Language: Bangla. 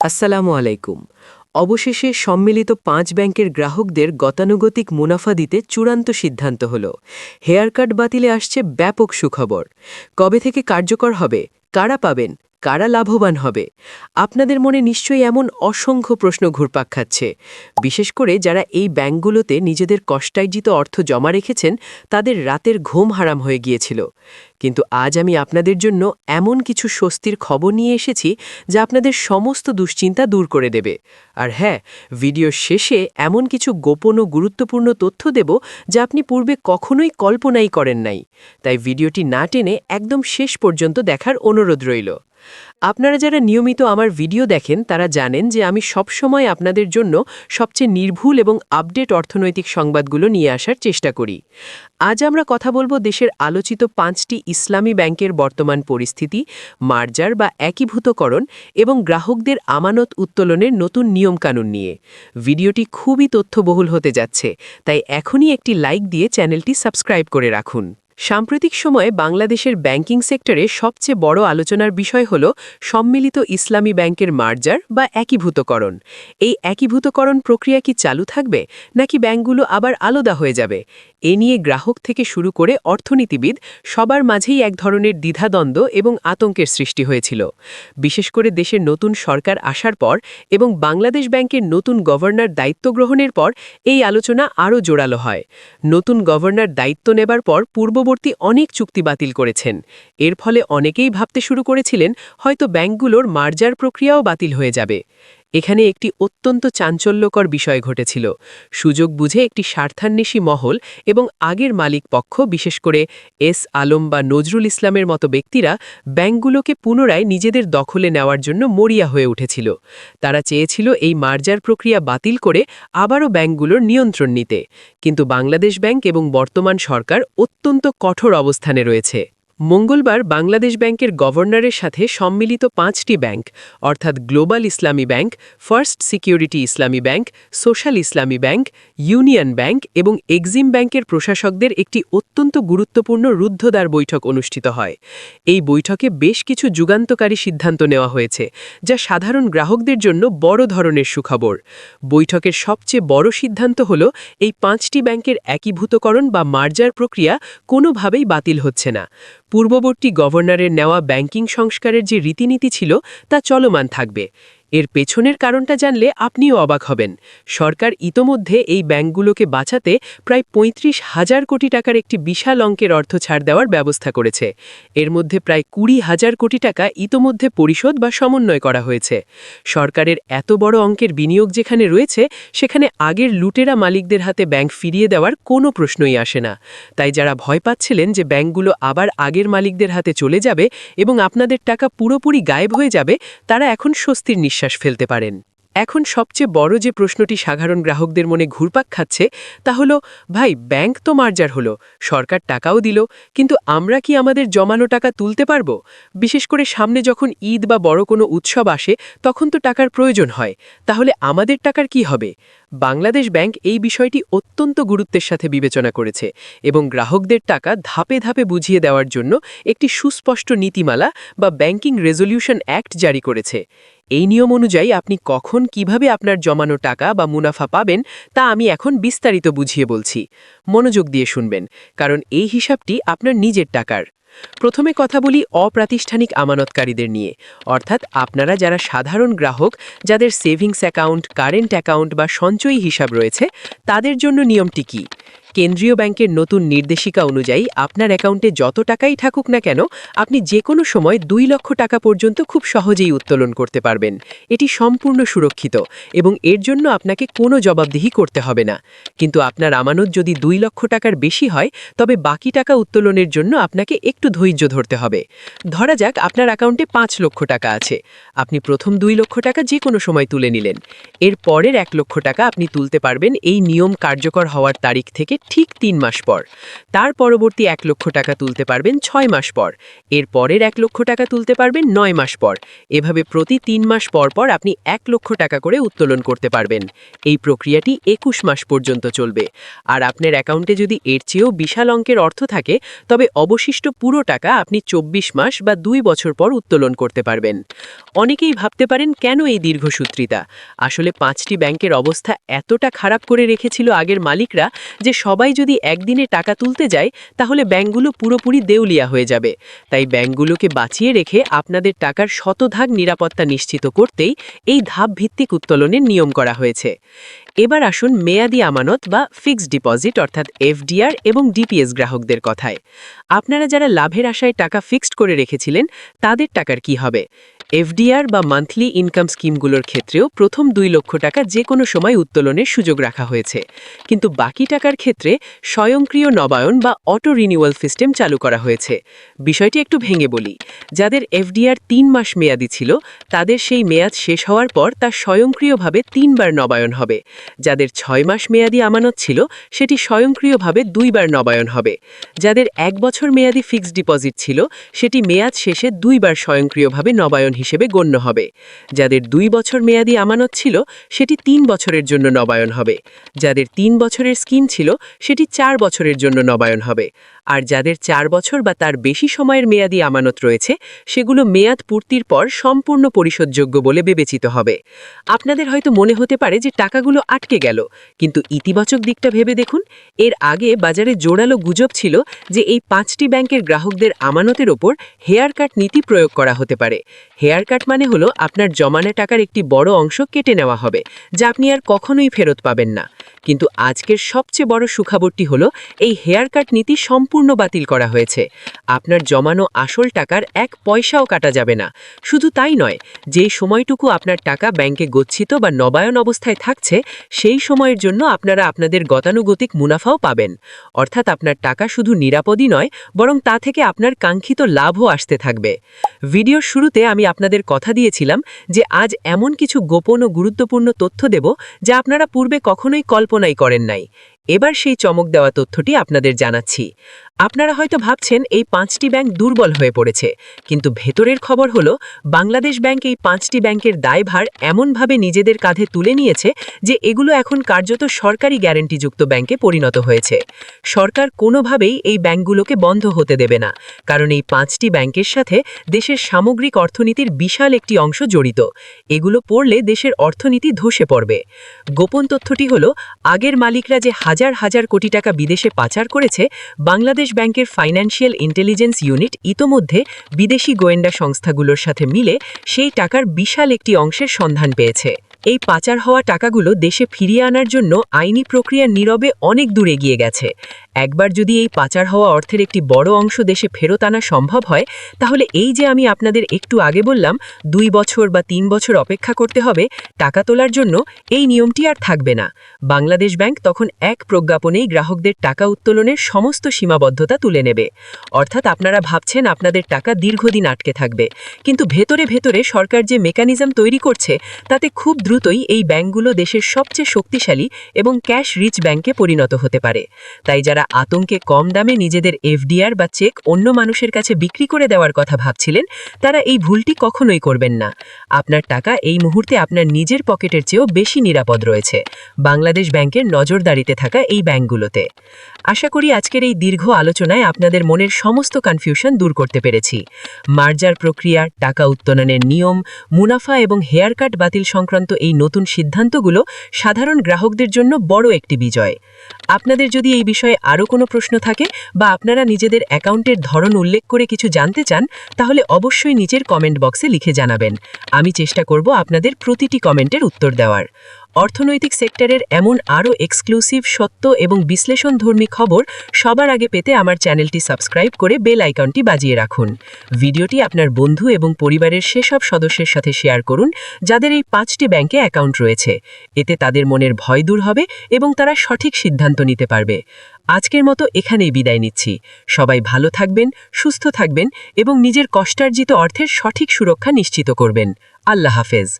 আসসালামু আলাইকুম। অবশেষে সম্মিলিত ৫ ব্যাংকের গ্রাহকদের গতানুগতিক মুনাফা দিতে চূড়ান্ত সিদ্ধান্ত হল। হেয়ারকাট বাতিলে আসছে ব্যাপক সুখবর। কবে থেকে কার্যকর হবে, কারা পাবেন, কারা লাভবান হবে? আপনাদের মনে নিশ্চয়ই এমন অসংখ্য প্রশ্ন ঘুরপাক খাচ্ছে। বিশেষ করে যারা এই ব্যাংকগুলোতে নিজেদের কষ্টার্জিত অর্থ জমা রেখেছেন, তাদের রাতের ঘুম হারাম হয়ে গিয়েছিল। কিন্তু আজ আমি আপনাদের জন্য এমন কিছু স্বস্তির খবর নিয়ে এসেছি যা আপনাদের সমস্ত দুশ্চিন্তা দূর করে দেবে। আর হ্যাঁ, ভিডিওর শেষে এমন কিছু গোপন ও গুরুত্বপূর্ণ তথ্য দেব যা আপনি পূর্বে কখনোই কল্পনাই করেন নাই। তাই ভিডিওটি না টেনে একদম শেষ পর্যন্ত দেখার অনুরোধ রইল। আপনারা যারা নিয়মিত আমার ভিডিও দেখেন তারা জানেন যে আমি সবসময় আপনাদের জন্য সবচেয়ে নির্ভুল এবং আপডেট অর্থনৈতিক সংবাদগুলো নিয়ে আসার চেষ্টা করি। আজ আমরা কথা বলবো দেশের আলোচিত ৫টি ইসলামী ব্যাংকের বর্তমান পরিস্থিতি, মার্জার বা একীভূতকরণ এবং গ্রাহকদের আমানত উত্তোলনের নতুন নিয়মকানুন নিয়ে। ভিডিওটি খুবই তথ্যবহুল হতে যাচ্ছে, তাই এখনই একটি লাইক দিয়ে চ্যানেলটি সাবস্ক্রাইব করে রাখুন। সাম্প্রতিক সময়ে বাংলাদেশের ব্যাংকিং সেক্টরে সবচেয়ে বড় আলোচনার বিষয় হল সম্মিলিত ইসলামী ব্যাংকের মার্জার বা একীভূতকরণ। এই একীভূতকরণ প্রক্রিয়া কি চালু থাকবে, নাকি ব্যাংকগুলো আবার আলাদা হয়ে যাবে? এ নিয়ে গ্রাহক থেকে শুরু করে অর্থনীতিবিদ সবার মাঝেই এক ধরনের দ্বিধাদ্বন্দ্ব এবং আতঙ্কের সৃষ্টি হয়েছিল। বিশেষ করে দেশের নতুন সরকার আসার পর এবং বাংলাদেশ ব্যাংকের নতুন গভর্নর দায়িত্ব গ্রহণের পর এই আলোচনা আরও জোরালো হয়। নতুন গভর্নর দায়িত্ব নেবার পর পূর্ববর্তী অনেক চুক্তি বাতিল করেছেন। এর ফলে অনেকেই ভাবতে শুরু করেছিলেন হয়তো ব্যাংকগুলোর মার্জার প্রক্রিয়াও বাতিল হয়ে যাবে। এখানে একটি অত্যন্ত চাঞ্চল্যকর বিষয় ঘটেছিল। সুযোগ বুঝে একটি স্বার্থান্বেষী মহল এবং আগের মালিক পক্ষ, বিশেষ করে এস আলম বা নজরুল ইসলামের মতো ব্যক্তিরা ব্যাংকগুলোকে পুনরায় নিজেদের দখলে নেওয়ার জন্য মরিয়া হয়ে উঠেছিল। তারা চেয়েছিল এই মার্জার প্রক্রিয়া বাতিল করে আবারও ব্যাংকগুলোর নিয়ন্ত্রণ নিতে। কিন্তু বাংলাদেশ ব্যাংক এবং বর্তমান সরকার অত্যন্ত কঠোর অবস্থানে রয়েছে। মঙ্গলবার বাংলাদেশ ব্যাংকের গভর্নরের সাথে সম্মিলিত ৫টি ব্যাংক অর্থাৎ গ্লোবাল ইসলামী ব্যাংক, ফার্স্ট সিকিউরিটি ইসলামী ব্যাংক, সোশ্যাল ইসলামী ব্যাংক, ইউনিয়ন ব্যাংক এবং এক্সিম ব্যাংকের প্রশাসকদের একটি অত্যন্ত গুরুত্বপূর্ণ রুদ্ধদ্বার বৈঠক অনুষ্ঠিত হয়। এই বৈঠকে বেশ কিছু যুগান্তকারী সিদ্ধান্ত নেওয়া হয়েছে, যা সাধারণ গ্রাহকদের জন্য বড় ধরনের সুখবর। বৈঠকের সবচেয়ে বড় সিদ্ধান্ত হল এই ৫টি ব্যাংকের একীভূতকরণ বা মার্জার প্রক্রিয়া কোনোভাবেই বাতিল হচ্ছে না। পূর্ববর্তী গভর্নরের নেওয়া ব্যাংকিং সংস্কারের যে রীতিনীতি ছিল তা চলমান থাকবে। এর পেছনের কারণটা জানলে আপনিও অবাক হবেন। সরকার ইতোমধ্যে এই ব্যাংকগুলোকে বাঁচাতে প্রায় ৩৫,০০০ কোটি টাকার একটি বিশাল অঙ্কের অর্থ ছাড় দেওয়ার ব্যবস্থা করেছে। এর মধ্যে প্রায় ২০,০০০ কোটি টাকা ইতোমধ্যে পরিশোধ বা সমন্বয় করা হয়েছে। সরকারের এত বড় অঙ্কের বিনিয়োগ যেখানে রয়েছে, সেখানে আগের লুটেরা মালিকদের হাতে ব্যাংক ফিরিয়ে দেওয়ার কোনো প্রশ্নই আসে না। তাই যারা ভয় পাচ্ছিলেন যে ব্যাংকগুলো আবার আগের মালিকদের হাতে চলে যাবে এবং আপনাদের টাকা পুরোপুরি গায়েব হয়ে যাবে, তারা এখন স্বস্তির নিঃশ্বাস ফেলতে পারেন। এখন সবচেয়ে বড় যে প্রশ্নটি সাধারণ গ্রাহকদের মনে ঘুরপাক খাচ্ছে তা হলো, ভাই, ব্যাংক তো মার্জার হলো, সরকার টাকাও দিল, কিন্তু আমরা কি আমাদের জমানো টাকা তুলতে পারবো? বিশেষ করে সামনে যখন ঈদ বা বড় কোনো উৎসব আসে, তখন তো টাকার প্রয়োজন হয়। তাহলে আমাদের টাকার কি হবে? বাংলাদেশ ব্যাংক এই বিষয়টি অত্যন্ত গুরুত্বের সাথে বিবেচনা করেছে এবং গ্রাহকদের টাকা ধাপে ধাপে বুঝিয়ে দেওয়ার জন্য একটি সুস্পষ্ট নীতিমালা বা ব্যাংকিং রেজলিউশন অ্যাক্ট জারি করেছে। এই নিয়ম অনুযায়ী আপনি কখন কিভাবে আপনার জমানো টাকা বা মুনাফা পাবেন তা আমি এখন বিস্তারিত বুঝিয়ে বলছি। মনোযোগ দিয়ে শুনবেন, কারণ এই হিসাবটি আপনার নিজের টাকার। প্রথমে কথা বলি অপ্রাতিষ্ঠানিক আমানতকারীদের নিয়ে, অর্থাৎ আপনারা যারা সাধারণ গ্রাহক, যাদের সেভিংস অ্যাকাউন্ট, কারেন্ট অ্যাকাউন্ট বা সঞ্চয়ী হিসাব রয়েছে, তাদের জন্য নিয়মটি কী? কেন্দ্রীয় ব্যাংকের নতুন নির্দেশিকা অনুযায়ী আপনার অ্যাকাউন্টে যত টাকাই থাকুক না কেন, আপনি যে কোনো সময় ২ লক্ষ টাকা পর্যন্ত খুব সহজেই উত্তোলন করতে পারবেন। এটি সম্পূর্ণ সুরক্ষিত এবং এর জন্য আপনাকে কোনো জবাবদিহি করতে হবে না। কিন্তু আপনার আমানত যদি ২ লক্ষ টাকার বেশি হয়, তবে বাকি টাকা উত্তোলনের জন্য আপনাকে একটু ধৈর্য ধরতে হবে। ধরা যাক আপনার অ্যাকাউন্টে ৫ লক্ষ টাকা আছে। আপনি প্রথম ২ লক্ষ টাকা যে কোনো সময় তুলে নিলেন। এর পরের ১ লক্ষ টাকা আপনি তুলতে পারবেন এই নিয়ম কার্যকর হওয়ার তারিখ থেকে ঠিক ৩ মাস পর। তার পরবর্তী ১ লক্ষ টাকা তুলতে পারবেন ৬ মাস পর। এর পরের ১ লক্ষ টাকা তুলতে পারবেন ৯ মাস পর। এভাবে প্রতি ৩ মাস পর পর আপনি ১ লক্ষ টাকা করে উত্তোলন করতে পারবেন। এই প্রক্রিয়াটি ২১ মাস পর্যন্ত চলবে। আর আপনার অ্যাকাউন্টে যদি এর চেয়েও বিশাল অঙ্কের অর্থ থাকে, তবে অবশিষ্ট পুরো টাকা আপনি ২৪ মাস বা ২ বছর পর উত্তোলন করতে পারবেন। অনেকেই ভাবতে পারেন, কেন এই দীর্ঘসূত্রিতা? আসলে ৫টি ব্যাংকের অবস্থা এতটা খারাপ করে রেখেছিল আগের মালিকরা যে সবাই যদি একদিনে টাকা তুলতে যায়, তাহলে ব্যাংকগুলো পুরোপুরি দেউলিয়া হয়ে যাবে। তাই ব্যাংকগুলোকে বাঁচিয়ে রেখে আপনাদের টাকার শতভাগ নিরাপত্তা নিশ্চিত করতেই এই ধাপভিত্তিক উত্তোলনের নিয়ম করা হয়েছে। এবার আসুন মেয়াদি আমানত বা ফিক্সড ডিপোজিট অর্থাৎ এফডিআর এবং ডিপিএস গ্রাহকদের কথায়। আপনারা যারা লাভের আশায় টাকা ফিক্সড করে রেখেছিলেন, তাদের টাকার কি হবে? এফডিআর বা মান্থলি ইনকাম স্কিমগুলোর ক্ষেত্রেও প্রথম ২ লক্ষ টাকা যে কোনো সময় উত্তোলনের সুযোগ রাখা হয়েছে। কিন্তু বাকি টাকার ক্ষেত্রে স্বয়ংক্রিয় নবায়ন বা অটো রিনিউয়াল সিস্টেম চালু করা হয়েছে। বিষয়টি একটু ভেঙে বলি। যাদের এফডিআর ৩ মাস মেয়াদি ছিল, তাদের সেই মেয়াদ শেষ হওয়ার পর তা স্বয়ংক্রিয়ভাবে ৩ বার নবায়ন হবে। যাদের ৬ মাস মেয়াদি আমানত ছিল, সেটি স্বয়ংক্রিয়ভাবে ২ বার নবায়ন হবে। যাদের ১ বছর মেয়াদি ফিক্সড ডিপোজিট ছিল, সেটি মেয়াদ শেষে ২ বার স্বয়ংক্রিয়ভাবে নবায়ন হিসেবে গণ্য হবে। যাদের ২ বছর মেয়াদি আমানত ছিল, সেটি ৩ বছরের জন্য নবায়ন হবে। যাদের ৩ বছরের স্কিম ছিল, সেটি ৪ বছরের জন্য নবায়ন হবে। আর যাদের ৪ বছর বা তার বেশি সময়ের মেয়াদি আমানত রয়েছে, সেগুলো মেয়াদ পূর্তির পর সম্পূর্ণ পরিশোধযোগ্য বলে বিবেচিত হবে। আপনাদের হয়তো মনে হতে পারে যে টাকাগুলো আটকে গেল, কিন্তু ইতিবাচক দিকটা ভেবে দেখুন। এর আগে বাজারে জোরালো গুজব ছিল যে এই ৫টি ব্যাংকের গ্রাহকদের আমানতের ওপর হেয়ার কাট নীতি প্রয়োগ করা হতে পারে। হেয়ার কাট মানে হলো আপনার জমানো টাকার একটি বড় অংশ কেটে নেওয়া হবে, যা আপনি আর কখনোই ফেরত পাবেন না। কিন্তু আজকের সবচেয়ে বড় সুখবরটি হলো, এই হেয়ার কাট নীতি সম্পূর্ণ বাতিল করা হয়েছে। আপনার জমানো আসল টাকার ১ পয়সাও কাটা যাবে না। শুধু তাই নয়, যে সময়টুকু আপনার টাকা ব্যাংকে গচ্ছিত বা নবায়ন অবস্থায় থাকছে, সেই সময়ের জন্য আপনারা আপনাদের গতানুগতিক মুনাফাও পাবেন। অর্থাৎ আপনার টাকা শুধু নিরাপদই নয়, বরং তা থেকে আপনার কাঙ্ক্ষিত লাভও আসতে থাকবে। ভিডিওর শুরুতে আমি আপনাদের কথা দিয়েছিলাম যে আজ এমন কিছু গোপন ও গুরুত্বপূর্ণ তথ্য দেব, যা আপনারা পূর্বে কখনোই কল্পনাই করেন নাই। এবার সেই চমক দেওয়া তথ্যটি আপনাদের জানাচ্ছি। আপনারা হয়তো ভাবছেন এই ৫টি ব্যাংক দুর্বল হয়ে পড়েছে, কিন্তু ভেতরের খবর হলো, বাংলাদেশ ব্যাংক এই ৫টি ব্যাংকের দায়ভার এমনভাবে নিজেদের কাঁধে তুলে নিয়েছে যে এগুলো এখন কার্যত সরকারি গ্যারান্টিযুক্ত ব্যাংকে পরিণত হয়েছে। সরকার কোনোভাবেই এই ব্যাংকগুলোকে বন্ধ হতে দেবে না, কারণ এই ৫টি ব্যাংকের সাথে দেশের সামগ্রিক অর্থনীতির বিশাল একটি অংশ জড়িত। এগুলো পড়লে দেশের অর্থনীতি ধসে পড়বে। গোপন তথ্যটি হলো, আগের মালিকরা যে হাজার হাজার কোটি টাকা বিদেশে পাচার করেছে, বাংলাদেশ ব্যাংকের ফাইন্যান্সিয়াল ইন্টেলিজেন্স ইউনিট ইতোমধ্যে বিদেশি গোয়েন্দা সংস্থাগুলোর সাথে মিলে সেই টাকার বিশাল একটি অংশের সন্ধান পেয়েছে। এই পাচার হওয়া টাকাগুলো দেশে ফিরিয়ে আনার জন্য আইনি প্রক্রিয়ার নীরবে অনেক দূর এগিয়ে গেছে। একবার যদি এই পাচার হওয়া অর্থের একটি বড় অংশ দেশে ফেরত আনা সম্ভব হয়, তাহলে এই যে আমি আপনাদের একটু আগে বললাম ২ বছর বা ৩ বছর অপেক্ষা করতে হবে টাকা তোলার জন্য, এই নিয়মটি আর থাকবে না। বাংলাদেশ ব্যাংক তখন এক প্রজ্ঞাপনেই গ্রাহকদের টাকা উত্তোলনের সমস্ত সীমাবদ্ধতা তুলে নেবে। অর্থাৎ আপনারা ভাবছেন আপনাদের টাকা দীর্ঘদিন আটকে থাকবে, কিন্তু ভেতরে ভেতরে সরকার যে মেকানিজম তৈরি করছে, তাতে খুব দ্রুতই এই ব্যাংকগুলো দেশের সবচেয়ে শক্তিশালী এবং ক্যাশ রিচ ব্যাংকে পরিণত হতে পারে। তাই যারা আতঙ্কে কম দামে নিজেদের এফডিআর বা চেক অন্য মানুষের কাছে বিক্রি করে দেওয়ার কথা ভাবছিলেন, তারা এই ভুলটি কখনোই করবেন না। আপনার টাকা এই মুহূর্তে আপনার নিজের পকেটের চেয়েও বেশি নিরাপদ রয়েছে বাংলাদেশ ব্যাংকের নজরদারিতে থাকা এই ব্যাংকগুলোতে। আশা করি আজকের এই দীর্ঘ আলোচনায় আপনাদের মনের সমস্ত কনফিউশন দূর করতে পেরেছি। মার্জার প্রক্রিয়া, টাকা উত্তোলনের নিয়ম, মুনাফা এবং হেয়ার কাট বাতিল সংক্রান্ত এই নতুন সিদ্ধান্তগুলো সাধারণ গ্রাহকদের জন্য বড় একটি বিজয়। আপনাদের যদি এই বিষয়ে আরও কোনো প্রশ্ন থাকে বা আপনারা নিজেদের অ্যাকাউন্টের ধরন উল্লেখ করে কিছু জানতে চান, তাহলে অবশ্যই নিচের কমেন্ট বক্সে লিখে জানাবেন। আমি চেষ্টা করব আপনাদের প্রতিটি কমেন্টের উত্তর দেওয়ার। অর্থনৈতিক সেক্টরের এমন আরও এক্সক্লুসিভ, সত্য এবং বিশ্লেষণধর্মী খবর সবার আগে পেতে আমার চ্যানেলটি সাবস্ক্রাইব করে বেল আইকনটি বাজিয়ে রাখুন। ভিডিওটি আপনার বন্ধু এবং পরিবারের সেসব সদস্যের সাথে শেয়ার করুন যাদের এই ৫টি ব্যাংকে অ্যাকাউন্ট রয়েছে। এতে তাদের মনের ভয় দূর হবে এবং তারা সঠিক সিদ্ধান্ত নিতে পারবে। আজকের মতো এখানেই বিদায় নিচ্ছি। সবাই ভালো থাকবেন, সুস্থ থাকবেন এবং নিজের কষ্টার্জিত অর্থের সঠিক সুরক্ষা নিশ্চিত করবেন। আল্লাহ হাফেজ।